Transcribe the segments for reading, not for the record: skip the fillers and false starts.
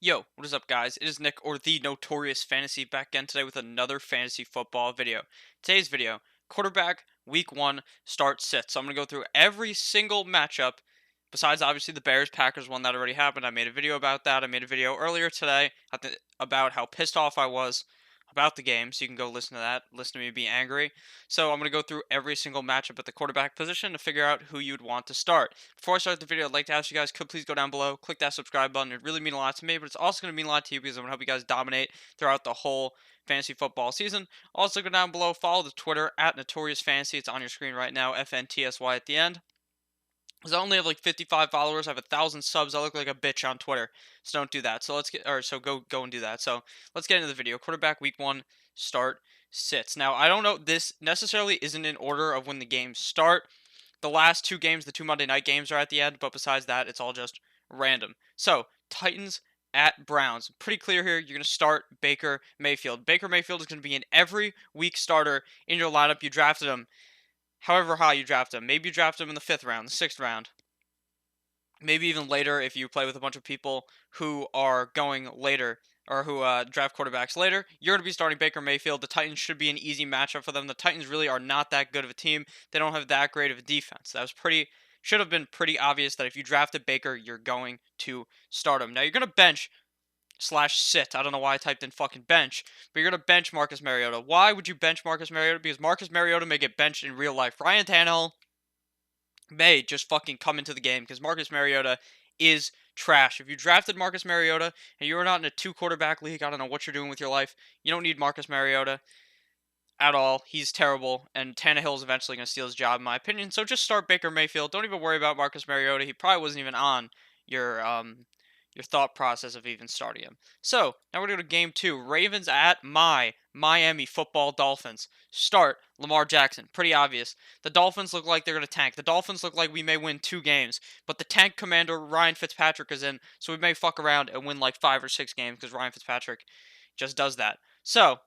Yo, what is up, guys? It is Nick, or the Notorious Fantasy, back again today with another fantasy football video. Today's video, quarterback week 1 start sit. So I'm going to go through every single matchup, besides obviously the Bears-Packers one that already happened. I made a video about that. I made a video earlier today about how pissed off I was about the game, so you can go listen to that, listen to me be angry. So I'm going to go through every single matchup at the quarterback position to figure out who you'd want to start. Before I start the video, I'd like to ask you guys, could please go down below, click that subscribe button. It really mean a lot to me, but it's also going to mean a lot to you because I'm going to help you guys dominate throughout the whole fantasy football season. Also, go down below, follow the Twitter at Notorious Fantasy. It's on your screen right now, FNTSY at the end. Because I only have like 55 followers. I have 1,000 subs. I look like a bitch on Twitter. So don't do that. So go and do that. So let's get into the video. Quarterback week 1 start sits. Now, I don't know, this necessarily isn't in order of when the games start. The last two games, the two Monday night games, are at the end, but besides that, it's all just random. So, Titans at Browns. Pretty clear here. You're going to start Baker Mayfield. Baker Mayfield is going to be an every week starter in your lineup. You drafted him however high you draft him. Maybe you draft him in the 5th round, the 6th round. Maybe even later if you play with a bunch of people who are going later or who draft quarterbacks later. You're going to be starting Baker Mayfield. The Titans should be an easy matchup for them. The Titans really are not that good of a team. They don't have that great of a defense. Should have been pretty obvious that if you drafted Baker, you're going to start him. Now you're going to bench slash sit. I don't know why I typed in fucking bench, but you're going to bench Marcus Mariota. Why would you bench Marcus Mariota? Because Marcus Mariota may get benched in real life. Ryan Tannehill may just fucking come into the game because Marcus Mariota is trash. If you drafted Marcus Mariota and you're not in a 2 quarterback league, I don't know what you're doing with your life. You don't need Marcus Mariota at all. He's terrible, and Tannehill is eventually going to steal his job, in my opinion. So just start Baker Mayfield. Don't even worry about Marcus Mariota. He probably wasn't even on your thought process of even starting him. So now we're going to go to game 2. Ravens at my Miami football Dolphins. Start Lamar Jackson. Pretty obvious. The Dolphins look like they're going to tank. The Dolphins look like we may win 2 games, but the tank commander Ryan Fitzpatrick is in, so we may fuck around and win like 5 or 6 games because Ryan Fitzpatrick just does that. So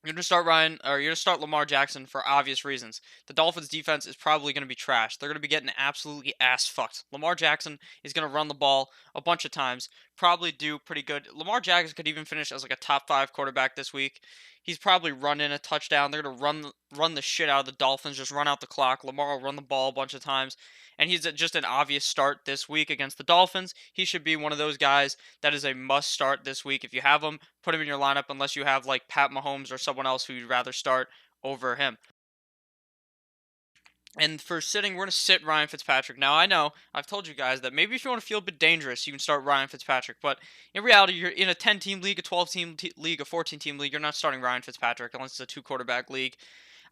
you're gonna start Lamar Jackson for obvious reasons. The Dolphins defense is probably gonna be trash. They're gonna be getting absolutely ass fucked. Lamar Jackson is gonna run the ball a bunch of times, probably do pretty good. Lamar Jackson could even finish as like a top 5 quarterback this week. He's probably run in a touchdown. They're gonna run the shit out of the Dolphins, just run out the clock. Lamar will run the ball a bunch of times, and he's just an obvious start this week against the Dolphins. He should be one of those guys that is a must start this week. If you have him, put him in your lineup unless you have like Pat Mahomes or someone else who you'd rather start over him. And for sitting, we're going to sit Ryan Fitzpatrick. Now, I know, I've told you guys that maybe if you want to feel a bit dangerous, you can start Ryan Fitzpatrick. But in reality, you're in a 10-team league, a 12-team league, a 14-team league. You're not starting Ryan Fitzpatrick unless it's a 2 quarterback league.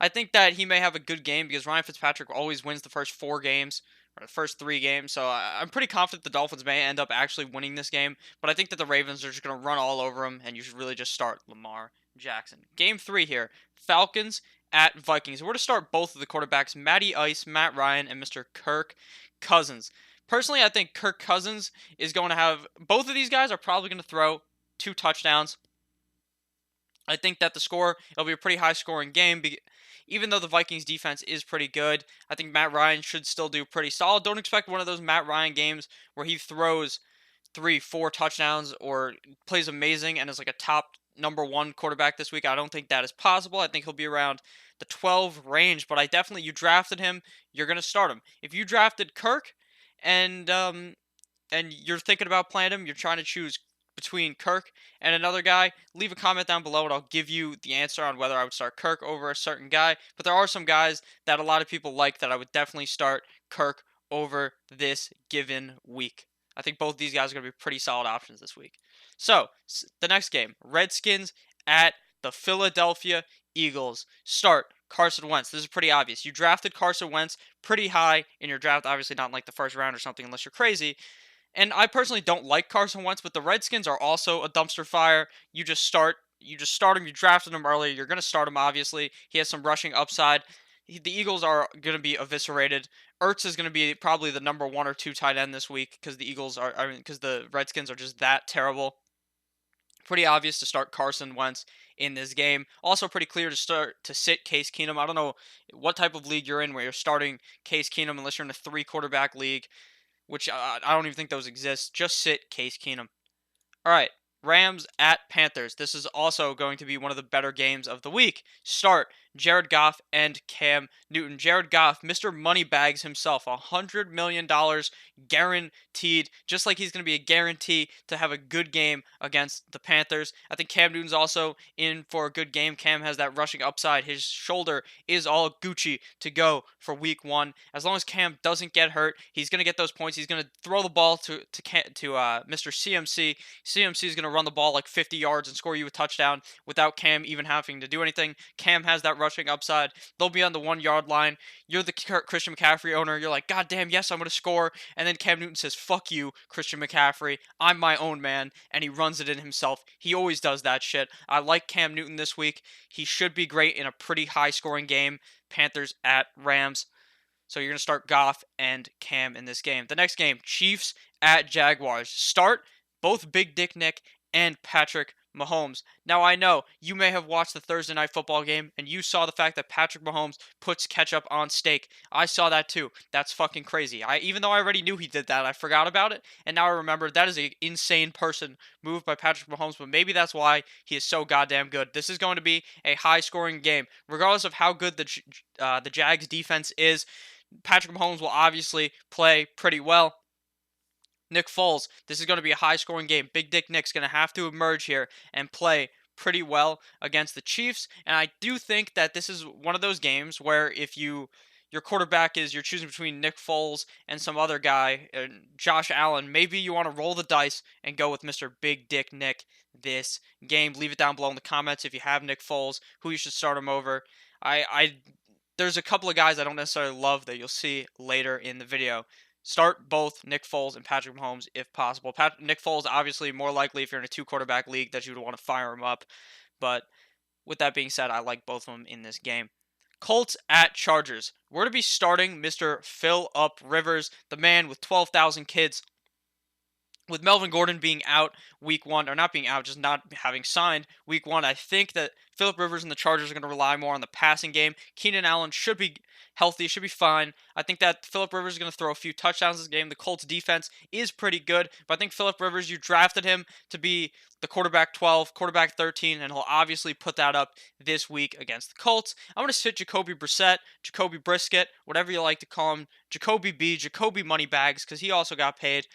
I think that he may have a good game because Ryan Fitzpatrick always wins the first 4 games or the first 3 games. So I'm pretty confident the Dolphins may end up actually winning this game. But I think that the Ravens are just going to run all over him, and you should really just start Lamar Jackson. Game 3 here. Falcons at Vikings. We're going to start both of the quarterbacks, Matty Ice, Matt Ryan, and Mr. Kirk Cousins. Personally, I think Kirk Cousins is going to have, both of these guys are probably going to throw 2 touchdowns. I think that it'll be a pretty high scoring game. Even though the Vikings defense is pretty good, I think Matt Ryan should still do pretty solid. Don't expect one of those Matt Ryan games where he throws 3, 4 touchdowns or plays amazing and is like a top number 1 quarterback this week. I don't think that is possible. I think he'll be around the 12 range, but you drafted him, you're going to start him. If you drafted Kirk and you're thinking about playing him, you're trying to choose between Kirk and another guy, leave a comment down below and I'll give you the answer on whether I would start Kirk over a certain guy. But there are some guys that a lot of people like that I would definitely start Kirk over this given week. I think both these guys are going to be pretty solid options this week. So, the next game, Redskins at the Philadelphia Eagles. Start Carson Wentz. This is pretty obvious. You drafted Carson Wentz pretty high in your draft, obviously not in like the first round or something unless you're crazy. And I personally don't like Carson Wentz, but the Redskins are also a dumpster fire. You just start him. You drafted him earlier. You're going to start him, obviously. He has some rushing upside. The Eagles are going to be eviscerated. Ertz is going to be probably the number 1 or 2 tight end this week because because the Redskins are just that terrible. Pretty obvious to start Carson Wentz in this game. Also pretty clear to sit Case Keenum. I don't know what type of league you're in where you're starting Case Keenum unless you're in a 3 quarterback league, which I don't even think those exist. Just sit Case Keenum. All right, Rams at Panthers. This is also going to be one of the better games of the week. Start Jared Goff and Cam Newton. Jared Goff, Mr. Moneybags himself, $100 million guaranteed, just like he's going to be a guarantee to have a good game against the Panthers. I think Cam Newton's also in for a good game. Cam has that rushing upside. His shoulder is all Gucci to go for week one. As long as Cam doesn't get hurt, he's going to get those points. He's going to throw the ball to Mr. CMC. CMC is going to run the ball like 50 yards and score you a touchdown without Cam even having to do anything. Cam has that rushing upside. They'll be on the 1 yard line. You're the Christian McCaffrey owner. You're like, God damn, yes, I'm going to score. And then Cam Newton says, fuck you, Christian McCaffrey. I'm my own man. And he runs it in himself. He always does that shit. I like Cam Newton this week. He should be great in a pretty high scoring game. Panthers at Rams. So you're going to start Goff and Cam in this game. The next game, Chiefs at Jaguars. Start both Big Dick Nick and Patrick Mahomes. Now, I know you may have watched the Thursday night football game and you saw the fact that Patrick Mahomes puts ketchup on steak. I saw that too. That's fucking crazy. Even though I already knew he did that, I forgot about it. And now I remember that is an insane person move by Patrick Mahomes, but maybe that's why he is so goddamn good. This is going to be a high scoring game. Regardless of how good the Jags defense is, Patrick Mahomes will obviously play pretty well. Nick Foles, this is going to be a high-scoring game. Big Dick Nick's going to have to emerge here and play pretty well against the Chiefs. And I do think that this is one of those games where if your quarterback is you're choosing between Nick Foles and some other guy, Josh Allen, maybe you want to roll the dice and go with Mr. Big Dick Nick this game. Leave it down below in the comments if you have Nick Foles, who you should start him over. There's a couple of guys I don't necessarily love that you'll see later in the video. Start both Nick Foles and Patrick Mahomes if possible. Nick Foles, obviously, more likely if you're in a 2 quarterback league that you would want to fire him up. But with that being said, I like both of them in this game. Colts at Chargers. We're going to be starting Mr. Philip Rivers, the man with 12,000 kids. With Melvin Gordon being out week one, or not being out, just not having signed week one, I think that Philip Rivers and the Chargers are going to rely more on the passing game. Keenan Allen should be healthy, should be fine. I think that Philip Rivers is going to throw a few touchdowns this game. The Colts defense is pretty good, but I think Philip Rivers, you drafted him to be the quarterback 12, quarterback 13, and he'll obviously put that up this week against the Colts. I'm going to sit Jacoby Brissett, Jacoby Brisket, whatever you like to call him, Jacoby B, Jacoby Moneybags, because he also got paid.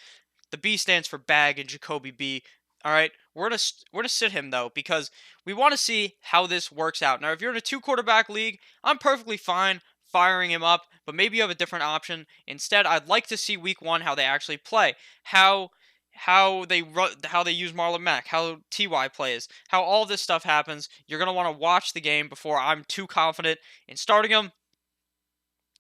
The B stands for bag in Jacoby B. All right, we're gonna sit him though because we want to see how this works out. Now, if you're in a 2 quarterback league, I'm perfectly fine firing him up, but maybe you have a different option. Instead, I'd like to see week one how they actually play, how they use Marlon Mack, how Ty plays, how all this stuff happens. You're gonna want to watch the game before I'm too confident in starting him.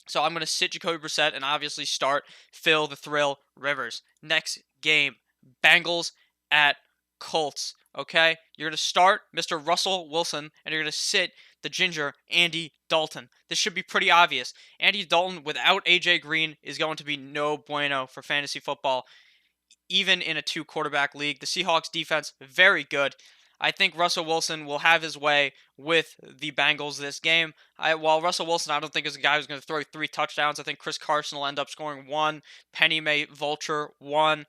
So I'm going to sit Jacoby Brissett and obviously start Phil the Thrill Rivers. Next game, Bengals at Colts. Okay? You're going to start Mr. Russell Wilson and you're going to sit the ginger Andy Dalton. This should be pretty obvious. Andy Dalton without AJ Green is going to be no bueno for fantasy football, even in a 2 quarterback league. The Seahawks defense, very good. I think Russell Wilson will have his way with the Bengals this game. While Russell Wilson, I don't think is a guy who's going to throw 3 touchdowns. I think Chris Carson will end up scoring 1. Penny may vulture 1.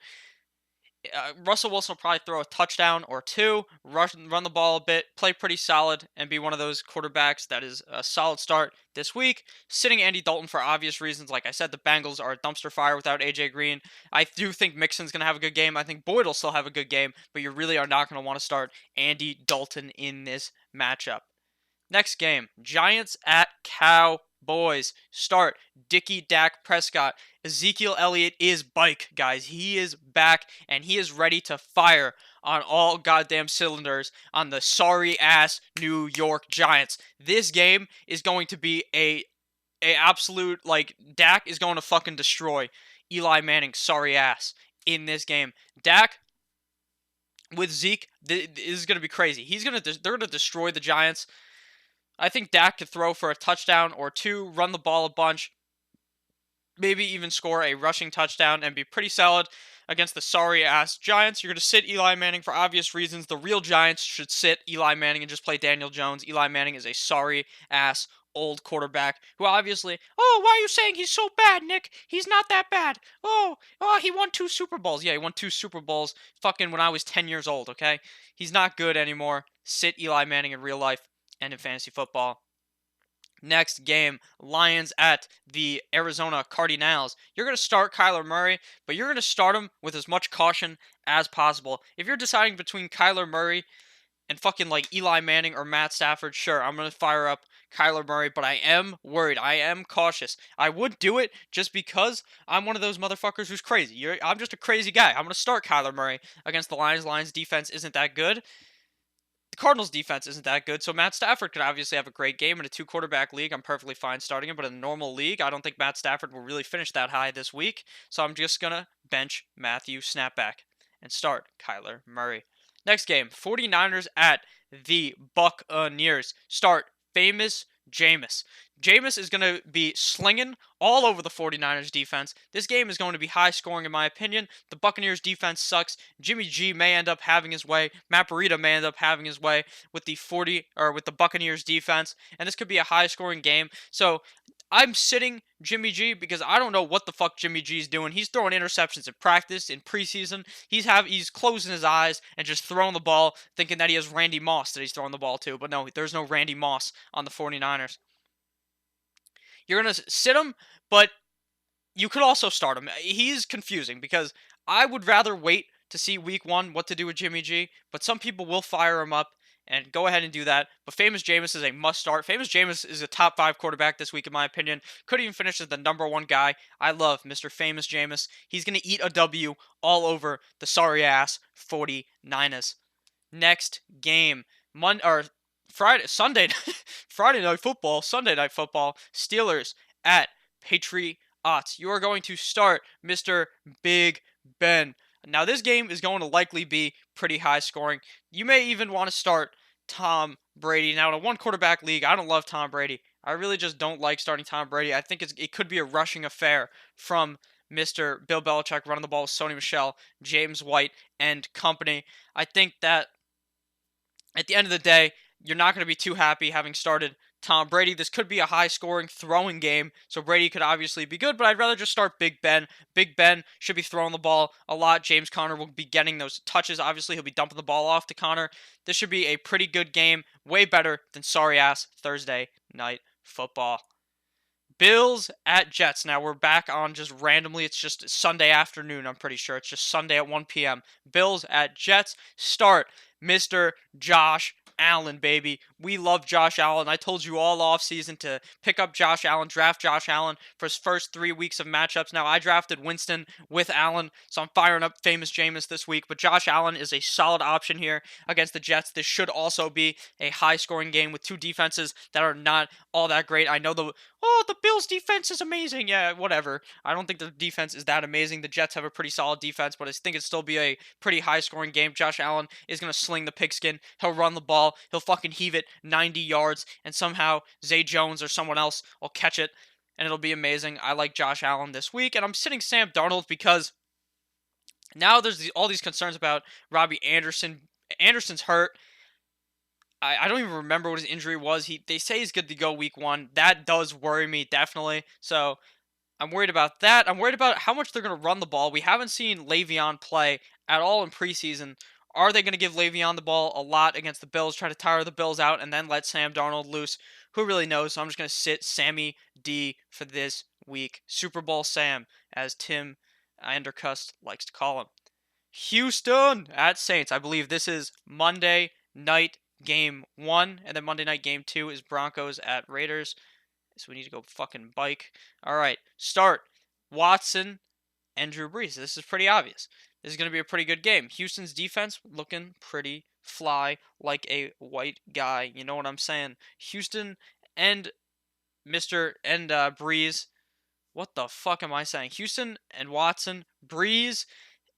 Russell Wilson will probably throw a touchdown or 2, run the ball a bit, play pretty solid, and be one of those quarterbacks that is a solid start this week. Sitting Andy Dalton for obvious reasons. Like I said, the Bengals are a dumpster fire without A.J. Green. I do think Mixon's going to have a good game. I think Boyd will still have a good game, but you really are not going to want to start Andy Dalton in this matchup. Next game, Giants at Cowboys. Start Dickie Dak Prescott. Ezekiel Elliott is bike, guys. He is back, and he is ready to fire on all goddamn cylinders on the sorry-ass New York Giants. This game is going to be a absolute, like, Dak is going to fucking destroy Eli Manning's sorry ass in this game. Dak with Zeke, this is going to be crazy. They're going to destroy the Giants. I think Dak could throw for a touchdown or 2, run the ball a bunch, maybe even score a rushing touchdown and be pretty solid against the sorry-ass Giants. You're going to sit Eli Manning for obvious reasons. The real Giants should sit Eli Manning and just play Daniel Jones. Eli Manning is a sorry-ass old quarterback who obviously, oh, why are you saying he's so bad, Nick? He's not that bad. Oh, he won 2 Super Bowls. Yeah, he won 2 Super Bowls fucking when I was 10 years old, okay? He's not good anymore. Sit Eli Manning in real life and in fantasy football. Next game, Lions at the Arizona Cardinals. You're going to start Kyler Murray, but you're going to start him with as much caution as possible. If you're deciding between Kyler Murray and fucking like Eli Manning or Matt Stafford, sure, I'm going to fire up Kyler Murray, but I am worried. I am cautious. I would do it just because I'm one of those motherfuckers who's crazy. I'm just a crazy guy. I'm going to start Kyler Murray against the Lions. Lions defense isn't that good. The Cardinals defense isn't that good, so Matt Stafford could obviously have a great game in a 2 quarterback league. I'm perfectly fine starting him, but in a normal league, I don't think Matt Stafford will really finish that high this week. So I'm just gonna bench Matthew Snapback and start Kyler Murray. Next game, 49ers at the Buccaneers. Start famous Jameis. Jameis is going to be slinging all over the 49ers defense. This game is going to be high scoring in my opinion. The Buccaneers defense sucks. Jimmy G may end up having his way. Matt Breida may end up having his way with the Buccaneers defense, and this could be a high scoring game. So I'm sitting Jimmy G because I don't know what the fuck Jimmy G's doing. He's throwing interceptions in practice, in preseason. He's closing his eyes and just throwing the ball, thinking that he has Randy Moss that he's throwing the ball to. But no, there's no Randy Moss on the 49ers. You're going to sit him, but you could also start him. He's confusing because I would rather wait to see week 1 what to do with Jimmy G, but some people will fire him up and go ahead and do that. But Famous Jameis is a must start. Famous Jameis is a top 5 quarterback this week in my opinion. Could even finish as the number 1 guy. I love Mr. Famous Jameis. He's going to eat a W all over the sorry ass 49ers. Next game, Friday night football, Sunday night football, Steelers at Patriots. You are going to start Mr. Big Ben. Now, this game is going to likely be pretty high scoring. You may even want to start Tom Brady. Now, in a 1 quarterback league, I don't love Tom Brady. I really just don't like starting Tom Brady. I think it could be a rushing affair from Mr. Bill Belichick running the ball with Sony Michel, James White, and company. I think that at the end of the day, you're not going to be too happy having started Tom Brady. This could be a high-scoring throwing game, so Brady could obviously be good, but I'd rather just start Big Ben. Big Ben should be throwing the ball a lot. James Conner will be getting those touches. Obviously, he'll be dumping the ball off to Conner. This should be a pretty good game, way better than sorry-ass Thursday night football. Bills at Jets. Now we're back on just randomly. It's just Sunday afternoon, I'm pretty sure. It's just Sunday at 1 p.m. Bills at Jets. Start Mr. Josh Allen, baby. We love Josh Allen. I told you all offseason to pick up Josh Allen, draft Josh Allen for his first 3 weeks of matchups. Now, I drafted Winston with Allen, so I'm firing up Famous Jameis this week. But Josh Allen is a solid option here against the Jets. This should also be a high-scoring game with 2 defenses that are not all that great. I know the Bills' defense is amazing. Yeah, whatever. I don't think the defense is that amazing. The Jets have a pretty solid defense, but I think it'd still be a pretty high-scoring game. Josh Allen is going to sling the pigskin. He'll run the ball. He'll fucking heave it 90 yards, and somehow Zay Jones or someone else will catch it, and it'll be amazing. I like Josh Allen this week, and I'm sitting Sam Darnold because now there's all these concerns about Robbie Anderson. Anderson's hurt. I don't even remember what his injury was. They say he's good to go week 1. That does worry me, definitely. So I'm worried about that. I'm worried about how much they're going to run the ball. We haven't seen Le'Veon play at all in preseason. Are they going to give Le'Veon the ball a lot against the Bills, try to tire the Bills out, and then let Sam Darnold loose? Who really knows? So I'm just going to sit Sammy D for this week. Super Bowl Sam, as Tim Andercust likes to call him. Houston at Saints. I believe this is Monday night game 1, and then Monday night game 2 is Broncos at Raiders. So we need to go fucking bike. All right, start Watson and Drew Brees. This is pretty obvious. This is going to be a pretty good game. Houston's defense looking pretty fly like a white guy. You know what I'm saying? Houston and Brees. What the fuck am I saying? Houston and Watson, Brees,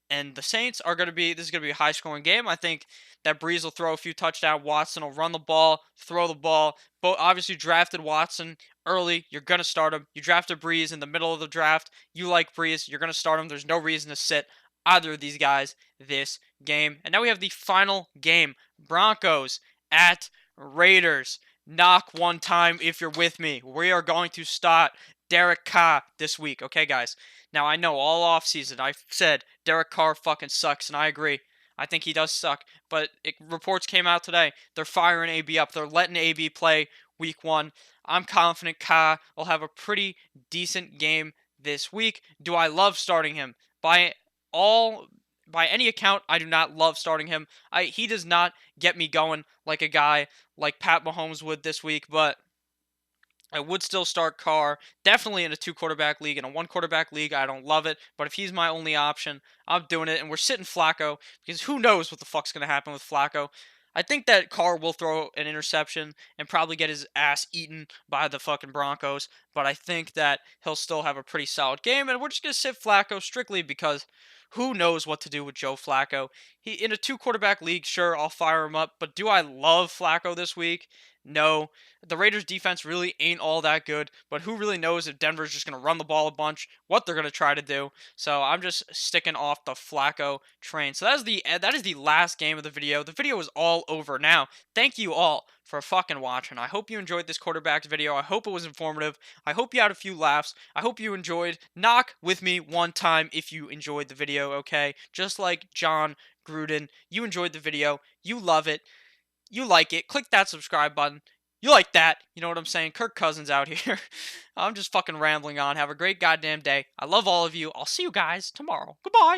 and the Saints are going to be, this is going to be a high-scoring game. I think that Brees will throw a few touchdowns. Watson will run the ball, throw the ball. Both obviously drafted Watson early. You're going to start him. You drafted Brees in the middle of the draft. You like Brees. You're going to start him. There's no reason to sit either of these guys this game. And now we have the final game. Broncos at Raiders. Knock one time if you're with me. We are going to start Derek Carr this week, okay, guys? Now, I know all offseason I've said Derek Carr fucking sucks, and I agree. I think he does suck, but reports came out today. They're firing AB up. They're letting AB play week one. I'm confident Carr will have a pretty decent game this week. Do I love starting him? All by any account, I do not love starting him. He does not get me going like a guy like Pat Mahomes would this week, but I would still start Carr. Definitely in a two quarterback league. In a one quarterback league, I don't love it. But if he's my only option, I'm doing it. And we're sitting Flacco because who knows what the fuck's going to happen with Flacco. I think that Carr will throw an interception and probably get his ass eaten by the fucking Broncos. But I think that he'll still have a pretty solid game. And we're just going to sit Flacco strictly because who knows what to do with Joe Flacco. He in a two quarterback league, sure, I'll fire him up. But do I love Flacco this week? No. The Raiders defense really ain't all that good, but who really knows if Denver's just going to run the ball a bunch, what they're going to try to do. So I'm just sticking off the Flacco train. So that is the last game of the video. The video is all over now. Thank you all for fucking watching. I hope you enjoyed this quarterbacks video. I hope it was informative. I hope you had a few laughs. I hope you enjoyed. Knock with me one time if you enjoyed the video, okay? Just like John Gruden, you enjoyed the video. You love it. You like it, click that subscribe button. You like that. You know what I'm saying? Kirk Cousins out here. I'm just fucking rambling on. Have a great goddamn day. I love all of you. I'll see you guys tomorrow. Goodbye.